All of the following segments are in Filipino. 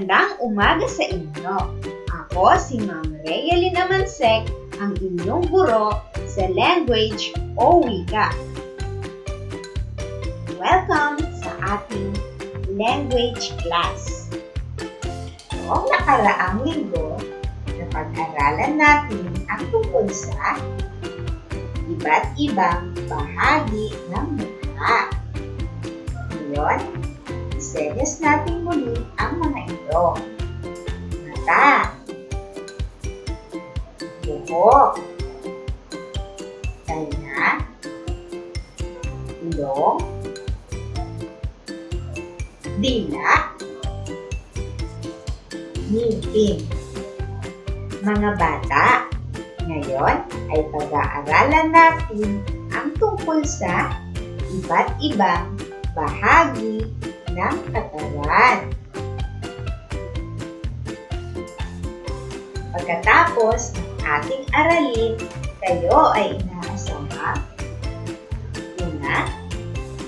Magandang umaga sa inyo. Ako si Ma'am Rhea Lynn Amansek, ang inyong guro sa language o wika. Welcome sa ating language class. Noong nakaraang linggo, napag-aralan natin ang tungkol sa iba't ibang bahagi ng mukha. Ngayon, isenyas natin muli ang mga ito. Mata, buhok, tainga, ilong, dila, ngipin. Mga bata, ngayon ay pag-aaralan natin ang tungkol sa iba't ibang bahagi ng katawan. Pagkatapos ng ating aralin, kayo ay inaasahang una,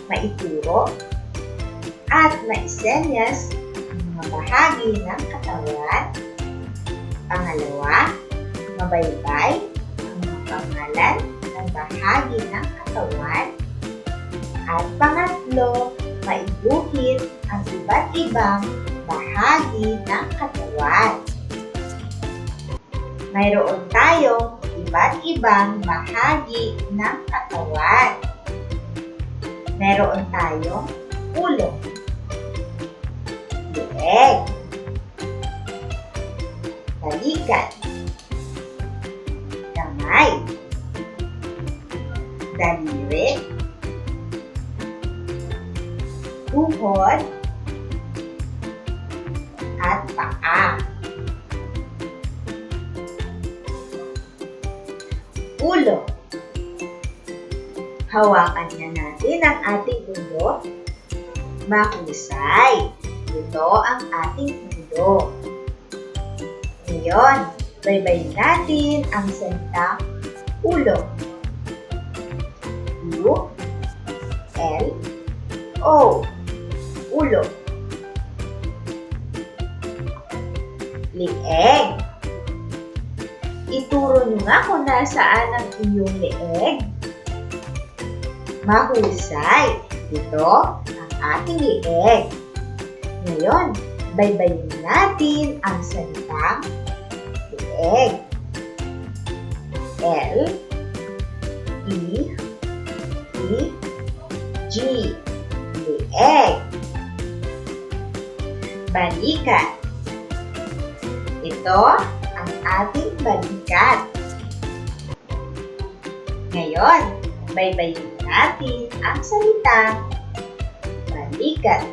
maituro at maisenyas ang mga bahagi ng katawan. Pangalawa, mabaybay ang mga pangalan ng bahagi ng katawan. At pangatlo, maiguhit ang iba't ibang bahagi ng katawan. Mayroon tayong iba't ibang bahagi ng katawan. Mayroon tayong ulo, leeg, balikat, kamay, daliri, tuhod, at paa. Ulo. Hawakan na natin ang ating ulo. Mahusay. Ito ang ating ulo. Ngayon, baybayin natin ang salitang ulo. U, L, O. Ulo. Leeg. Ituro nyo nga kung nasaan ang inyong leeg. Mahusay. Ito ang ating leeg. Ngayon, baybayin natin ang salitang leeg. L, E, E, G. Leeg. Balikat. Ito ang ating balikat. Ngayon, baybayin natin ang salitang balikat.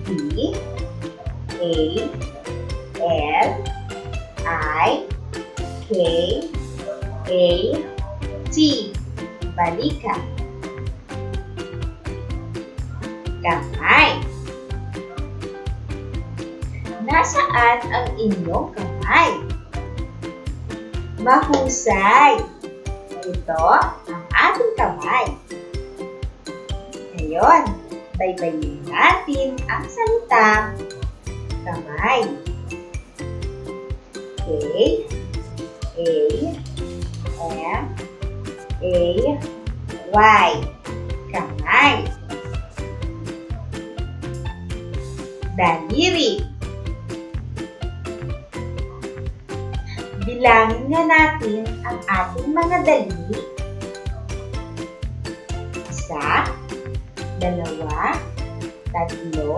B, A, L, I, K, A, T. Balikat. Kamay. Nasaan ang inyong kamay? Mahusay. Ito ang ating kamay. Ngayon, baybayin natin ang salitang kamay. K, A, M, A, Y. Kamay. Daliri. Bilangin nga natin ang ating mga daliri. 1, 2, 3, 4, 5, 6,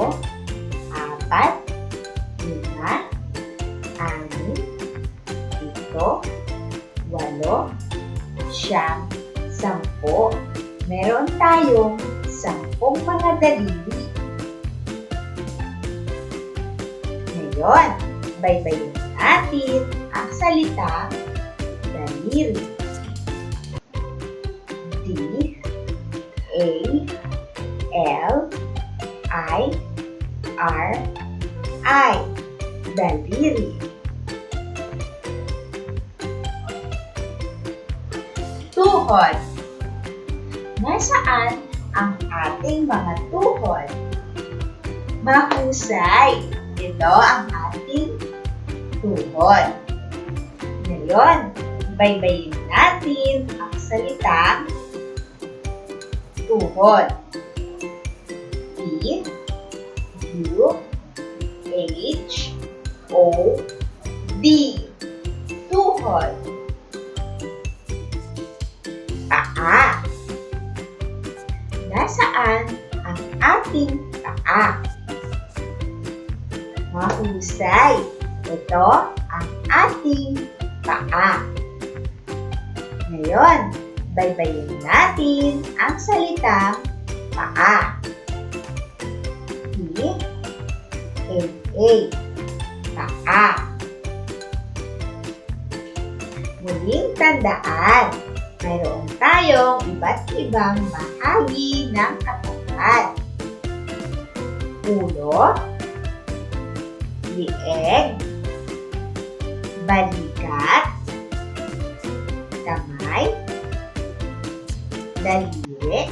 7, 8, 9, 10. Meron tayong 10 mga daliri. Ngayon, baybayin natin ang salitang daliri. D, A, L, I, R, I. Daliri. Tuhod. Nasaan ang ating mga tuhod? Mahusay! Ito ang ating tuhod. Ngayon, baybayin natin ang salitang tuhod. T, U, H, O, D. Tuhod. Paa. Nasaan ang ating paa? Mahusay. Ito ang ating paa. Ngayon, baybayin natin ang salitang paa. P-A-A. Paa. Muling tandaan, mayroon tayong iba't ibang bahagi ng katawan. Ulo, lieg, balikat, kamay, daliri,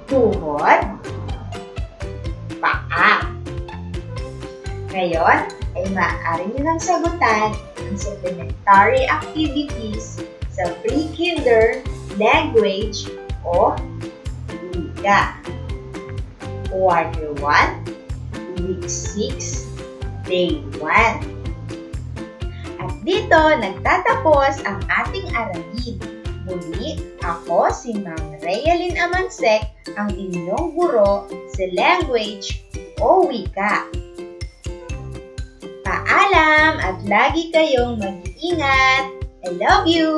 tuhod, paa. Ngayon ay maaari nyo nang sagutan ang supplementary activities sa pre-kinder language o wika. Quarter 1, Week 6, Day 1. At dito nagtatapos ang ating aralin. Muli, ako si Ma'am Reyalyn Amansek, ang inyong guro sa language o wika. Paalam at lagi kayong mag-iingat. I love you!